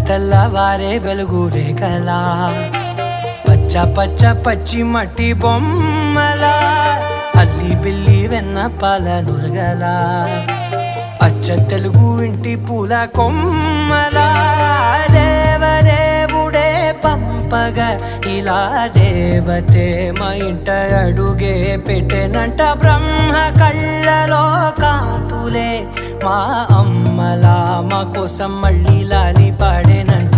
తెల్లవారే వెలుగు రేఖలా పచ్చ పచ్చ పచ్చి మట్టి బొమ్మలా అల్లి బిల్లి వెన్న పాల నురగలా అచ్చ తెలుగు ఇంటి పూల కొమ్మలా దేవదేవుడే పంపగా ఇలా దేవతే మా ఇంట అడుగే పెట్టెనంట బ్రహ్మ కళ్ళలో కాంతులే మా అమ్మలా మా కోసం మళ్ళీ లాలి పాడేనంట.